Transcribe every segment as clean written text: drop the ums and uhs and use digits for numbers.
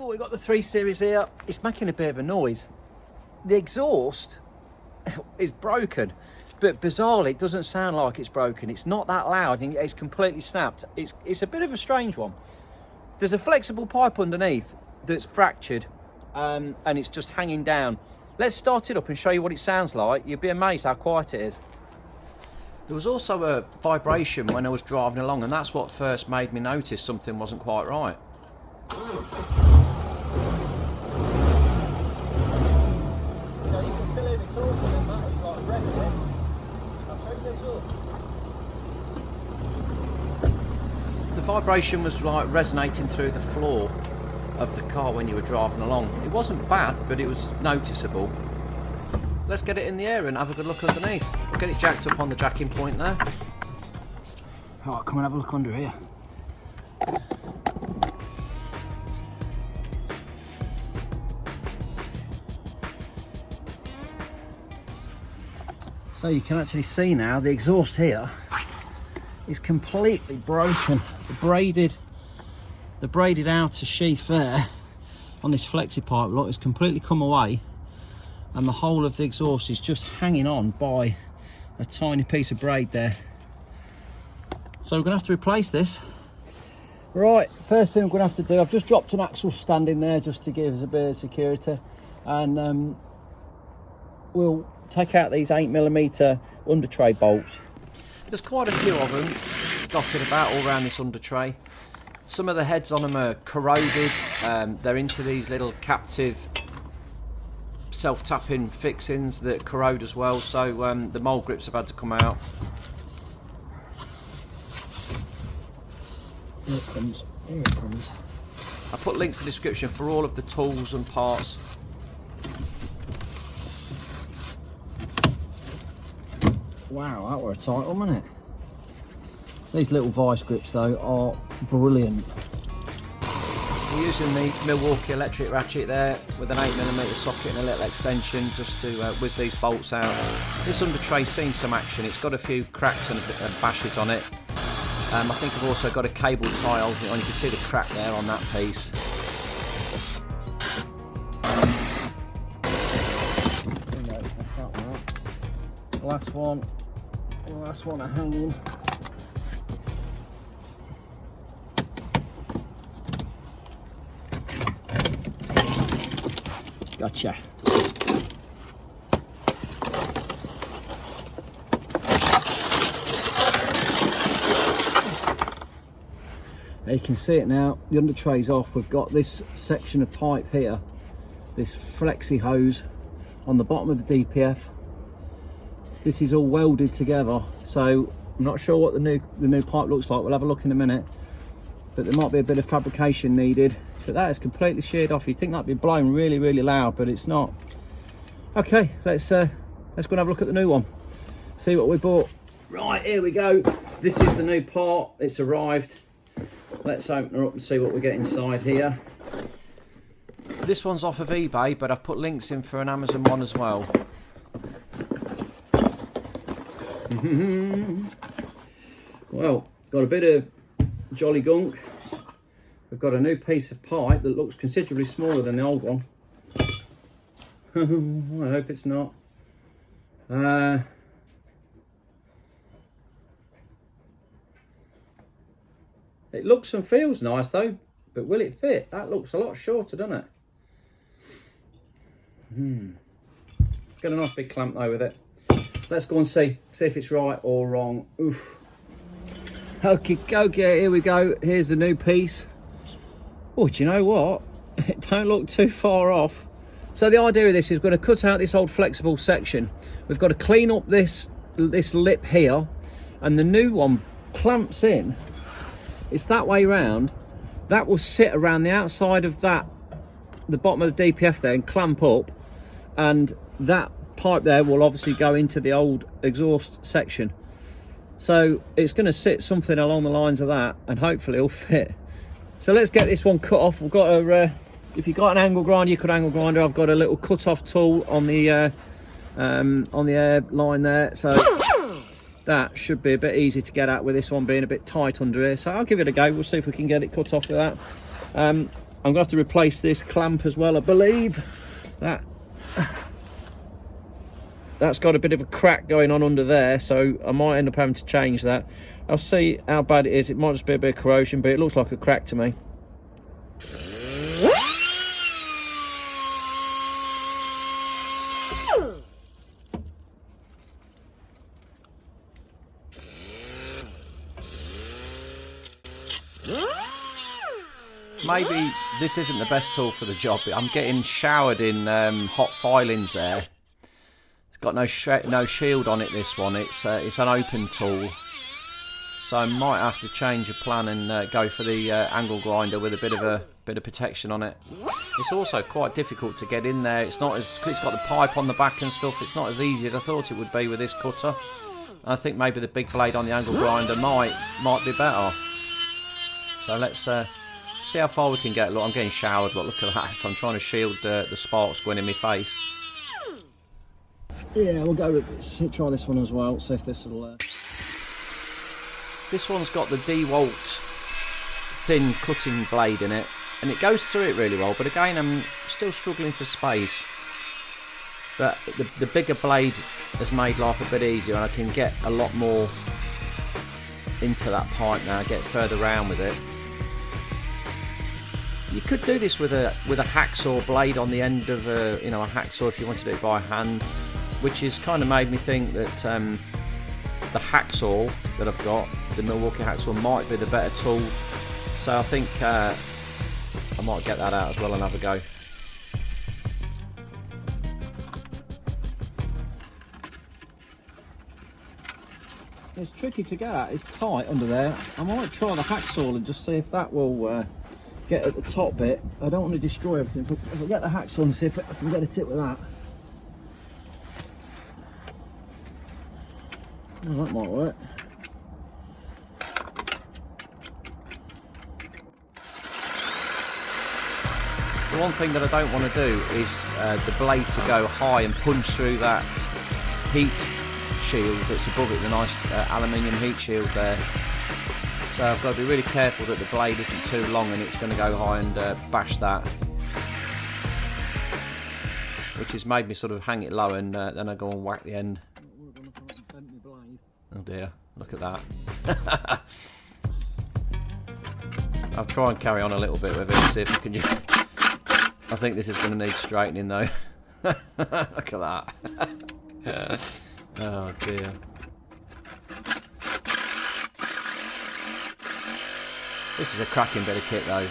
we've got the 3 Series here. It's making a bit of a noise. The exhaust is broken, but bizarrely it doesn't sound like it's broken. It's not that loud and it's completely snapped. It's a bit of a strange one. There's a flexible pipe underneath that's fractured and it's just hanging down. Let's start it up and show you what it sounds like. You'll be amazed how quiet it is. There was also a vibration when I was driving along, and that's what first made me notice something wasn't quite right. You can still hear it talking, and that is like wrecking it. I'll show you the exhaust. The vibration was like resonating through the floor of the car when you were driving along. It wasn't bad, but it was noticeable. Let's get it in the air and have a good look underneath. We'll get it jacked up on the jacking point there. Right, come and have a look under here. So you can actually see now the exhaust here is completely broken. The braided outer sheath there on this flexi pipe lock has completely come away, and the whole of the exhaust is just hanging on by a tiny piece of braid there. So we're going to have to replace this. Right, first thing I'm going to have to do, I've just dropped an axle stand in there just to give us a bit of security, and we'll take out these 8mm under tray bolts. There's quite a few of them dotted about all around this under tray. Some of the heads on them are corroded. They're into these little captive self-tapping fixings that corrode as well, so the mould grips have had to come out. Here it comes, here it comes. I put links in the description for all of the tools and parts. Wow, that were a tight one, wasn't it? These little vice grips though are brilliant. We're using the Milwaukee electric ratchet there with an 8mm socket and a little extension just to whiz these bolts out. This under tray's seen some action. It's got a few cracks and bashes on it. I think I've also got a cable tie, and you can see the crack there on that piece. Last one are hanging. Gotcha. There you can see it now, the under tray's off. We've got this section of pipe here, this flexi hose on the bottom of the DPF. This is all welded together, so I'm not sure what the new pipe looks like. We'll have a look in a minute, but there might be a bit of fabrication needed. But that is completely sheared off. You'd think that'd be blown really, really loud, but it's not. Okay, let's go and have a look at the new one. See what we bought. Right, here we go. This is the new part. It's arrived. Let's open her up and see what we get inside here. This one's off of eBay, but I've put links in for an Amazon one as well. Well, got a bit of jolly gunk. We've got a new piece of pipe that looks considerably smaller than the old one. I hope it's not. It looks and feels nice though, but will it fit? That looks a lot shorter, doesn't it? Got a nice big clamp though with it. Let's go and see if it's right or wrong. Oof. Okay, here we go. Here's the new piece. Oh, do you know what? It don't look too far off. So the idea of this is we're going to cut out this old flexible section. We've got to clean up this lip here, and the new one clamps in. It's that way round. That will sit around the outside of the bottom of the DPF there and clamp up, and that pipe there will obviously go into the old exhaust section. So it's going to sit something along the lines of that, and hopefully it'll fit. So let's get this one cut off. We've got a, if you've got an angle grinder, you could angle grinder. I've got a little cut-off tool on the air line there, so that should be a bit easy to get at with this one being a bit tight under here. So I'll give it a go. We'll see if we can get it cut off with that. I'm gonna have to replace this clamp as well, I believe. That's got a bit of a crack going on under there, so I might end up having to change that. I'll see how bad it is. It might just be a bit of corrosion, but it looks like a crack to me. Maybe this isn't the best tool for the job, but I'm getting showered in hot filings there. It's got no shield on it, this one. It's an open tool, so I might have to change a plan and go for the angle grinder with a bit of protection on it. It's also quite difficult to get in there. It's not as, cause it's got the pipe on the back and stuff. It's not as easy as I thought it would be with this cutter. I think maybe the big blade on the angle grinder might be better. So let's see how far we can get. Look, I'm getting showered. Look at that. So I'm trying to shield the sparks going in my face. Yeah, we'll go with this. Try this one as well. See if this will. This one's got the DeWalt thin cutting blade in it, and it goes through it really well. But again, I'm still struggling for space. But the bigger blade has made life a bit easier, and I can get a lot more into that pipe now. Get further around with it. You could do this with a hacksaw blade on the end of a hacksaw if you wanted to do it by hand, which has kind of made me think that the hacksaw that I've got, the Milwaukee hacksaw, might be the better tool. So I think I might get that out as well and have a go. It's tricky to get at. It's tight under there. I might try the hacksaw and just see if that will get at the top bit. I don't want to destroy everything, but if I get the hacksaw and see if I can get a tip with that. Oh, that might work. The one thing that I don't want to do is the blade to go high and punch through that heat shield that's above it, the nice aluminium heat shield there. So I've got to be really careful that the blade isn't too long and it's going to go high and bash that, which has made me sort of hang it low and then I go and whack the end. Oh dear, look at that. I'll try and carry on a little bit with it and see if I can just... I think this is going to need straightening though. Look at that. Oh dear. This is a cracking bit of kit though.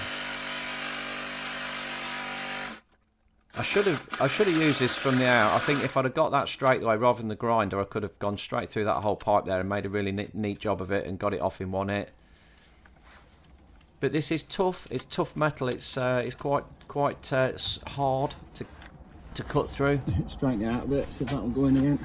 I should have used this from the out. I think if I'd have got that straight away rather than the grinder, I could have gone straight through that whole pipe there and made a really neat job of it and got it off in one hit. But this is tough. It's tough metal. It's quite hard to cut through. Straighten it out a bit. See if that will go in again.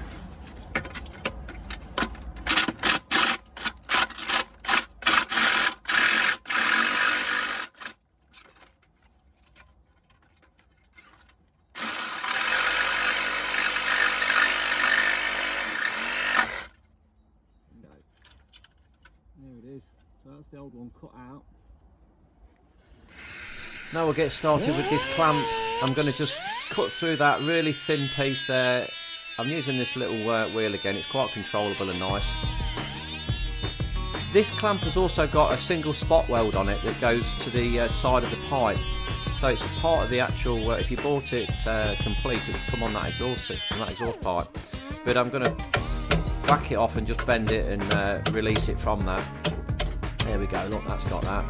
So that's the old one cut out. Now we'll get started with this clamp. I'm going to just cut through that really thin piece there. I'm using this little wheel again. It's quite controllable and nice. This clamp has also got a single spot weld on it that goes to the side of the pipe. So it's a part of the actual, if you bought it complete, it would come on that exhaust pipe. But I'm going to whack it off and just bend it and release it from that. There we go, look, that's got that.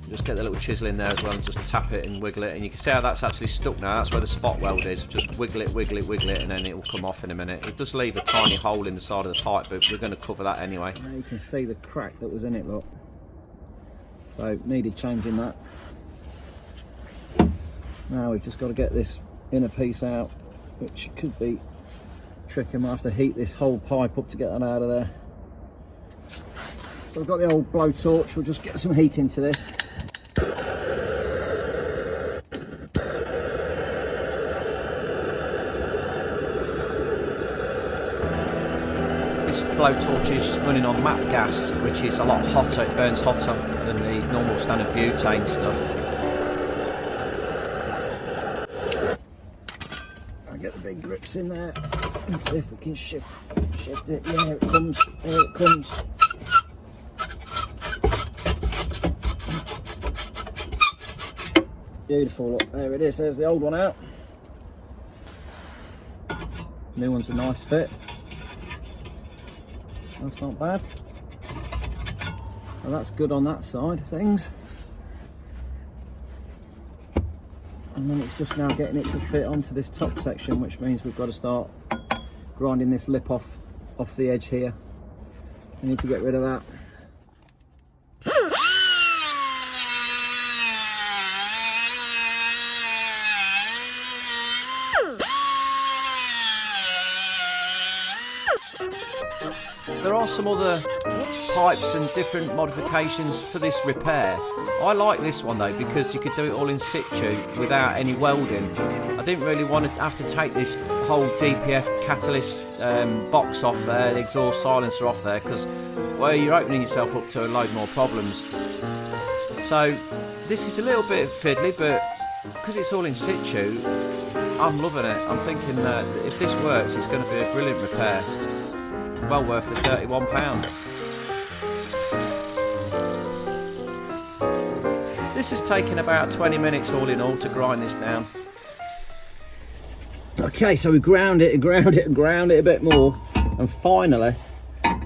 Just get the little chisel in there as well and just tap it and wiggle it, and you can see how that's actually stuck now. That's where the spot weld is. Just wiggle it, wiggle it, wiggle it, and then it will come off in a minute. It does leave a tiny hole in the side of the pipe, but we're going to cover that anyway. Now you can see the crack that was in it, look. So needed changing that. Now we've just got to get this inner piece out, which could be tricky. I might have to heat this whole pipe up to get that out of there. So I've got the old blowtorch. We'll just get some heat into this. blowtorch is running on MAP gas, which is a lot hotter. It burns hotter than the normal standard butane stuff. I'll get the big grips in there and see if we can shift it. Yeah, here it comes. Here it comes. Beautiful, look, there it is. There's the old one out. New one's a nice fit. That's not bad. So that's good on that side of things. And then it's just now getting it to fit onto this top section, which means we've got to start grinding this lip off the edge here. We need to get rid of that. There are some other pipes and different modifications for this repair. I like this one though because you could do it all in situ without any welding. I didn't really want to have to take this whole DPF catalyst box off there, the exhaust silencer off there, because well, you're opening yourself up to a load more problems. So this is a little bit fiddly, but because it's all in situ, I'm loving it. I'm thinking that if this works, it's going to be a brilliant repair. Well worth the £31. This has taken about 20 minutes all in all to grind this down. Okay, so we ground it a bit more, and finally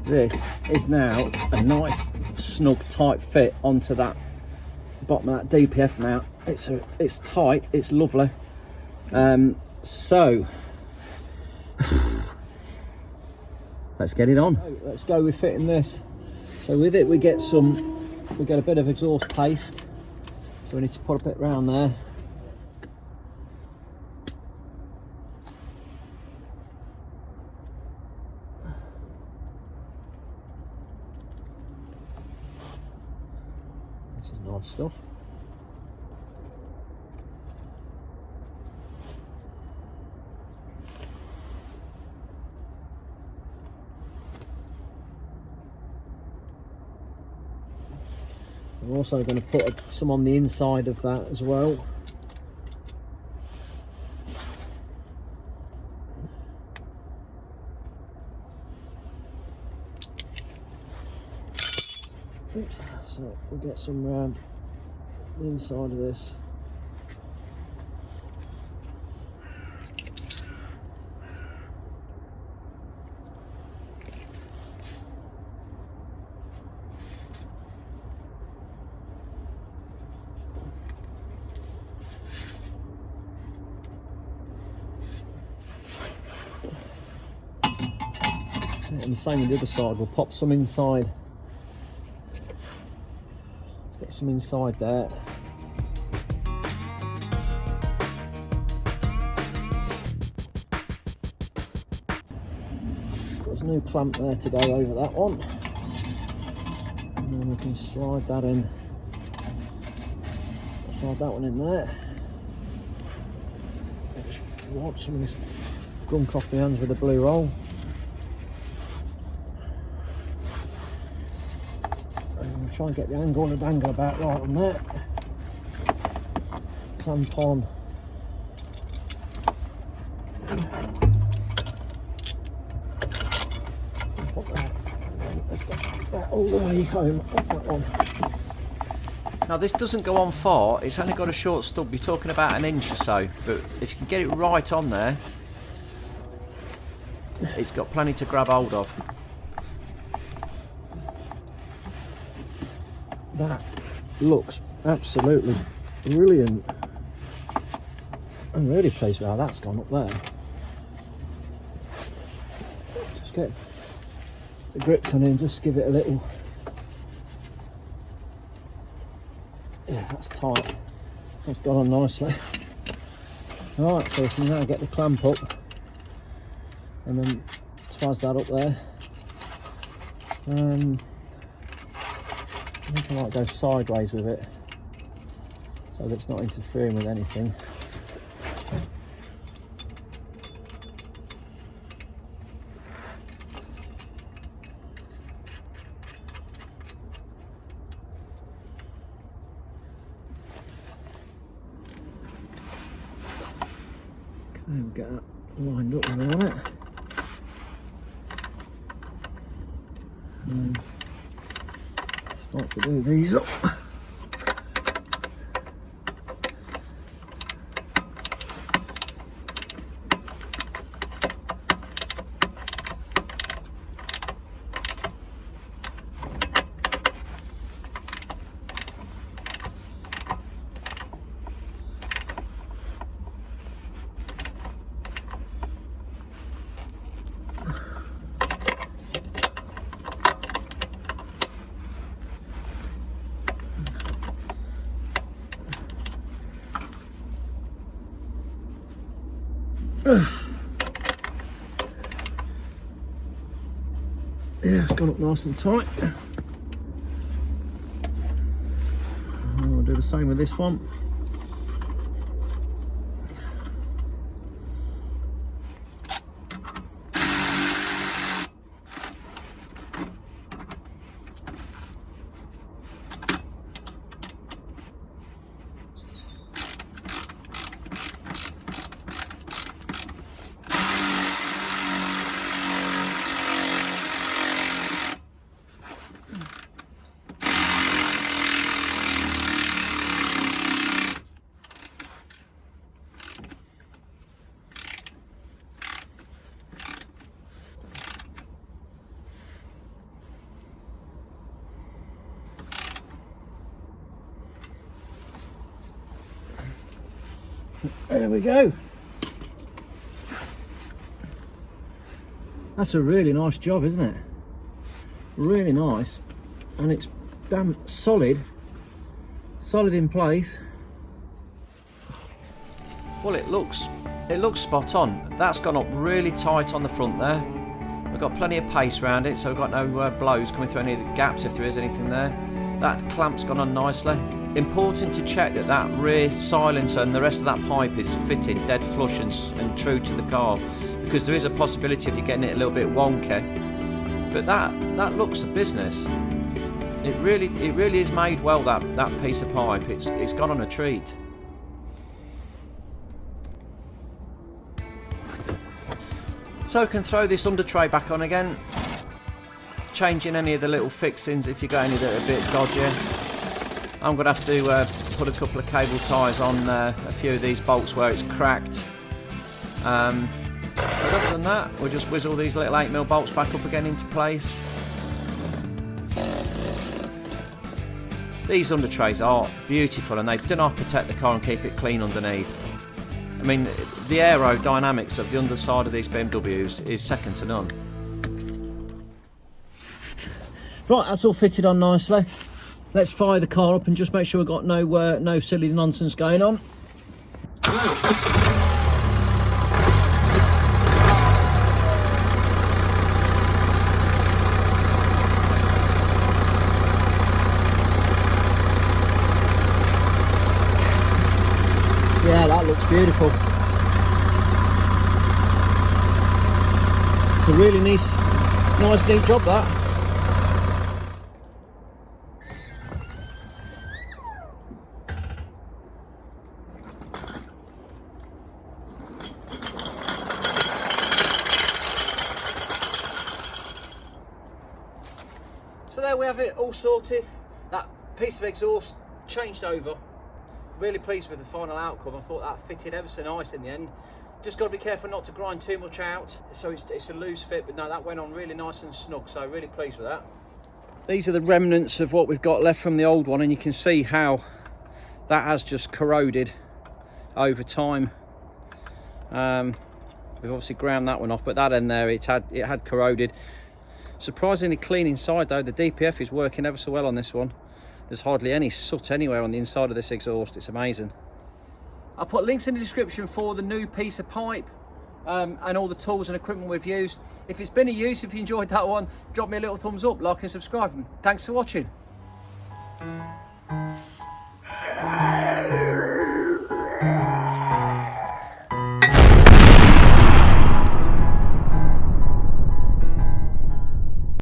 this is now a nice snug tight fit onto that bottom of that DPF now. It's tight, it's lovely. So let's get it on. Let's go with fitting this. So with it we get a bit of exhaust paste. So we need to put a bit round there. This is nice stuff. I'm also going to put some on the inside of that as well. So we'll get some round the inside of this. And the same with the other side, we'll pop some inside. Let's get some inside there. There's a new clamp there to go over that one. And then we can slide that in. Slide that one in there. Just wipe some of this gunk off my hands with a blue roll. Try and get the angle and the dangle about right on there. Clamp on. Put that, and then let's get that all the way home. Put that on. Now this doesn't go on far, it's only got a short stub, you're talking about an inch or so, but if you can get it right on there, it's got plenty to grab hold of. That looks absolutely brilliant. I'm really pleased with how that's gone up there. Just get the grips on it and just give it a little. Yeah, that's tight. That's gone on nicely. Alright, so we can now get the clamp up and then twaz that up there. I think I might go sideways with it so that it's not interfering with anything. get that lined up with on it. And start to do these up. Yeah, it's gone up nice and tight. And we'll do the same with this one. There we go. That's a really nice job, isn't it? Really nice, and it's damn solid in place. Well, it looks spot on. That's gone up really tight on the front there. We've got plenty of pace around it, so we've got no blows coming through any of the gaps if there is anything there. That clamp's gone on nicely. Important to check that that rear silencer and the rest of that pipe is fitted dead flush and true to the car, because there is a possibility of you getting it a little bit wonky. But that looks a business. It really is made well, that piece of pipe. It's gone on a treat. So we can throw this under tray back on again, changing any of the little fixings if you got any that are a bit dodgy. I'm going to have to put a couple of cable ties on a few of these bolts where it's cracked. But other than that, we'll just whizzle these little 8mm bolts back up again into place. These under trays are beautiful, and they do not protect the car and keep it clean underneath. I mean, the aerodynamics of the underside of these BMWs is second to none. Right, that's all fitted on nicely. Let's fire the car up and just make sure we've got no silly nonsense going on. Yeah, that looks beautiful. It's a really nice neat job, that. So there we have it, all sorted. That piece of exhaust changed over. Really pleased with the final outcome. I thought that fitted ever so nice in the end. Just got to be careful not to grind too much out. So it's a loose fit, but no, that went on really nice and snug. So really pleased with that. These are the remnants of what we've got left from the old one, and you can see how that has just corroded over time. We've obviously ground that one off, but that end there, it had corroded. Surprisingly clean inside though. The DPF is working ever so well on this one. There's hardly any soot anywhere on the inside of this exhaust. It's amazing. I'll put links in the description for the new piece of pipe and all the tools and equipment we've used. If it's been of use, if you enjoyed that one, drop me a little thumbs up, like and subscribe. Thanks for watching.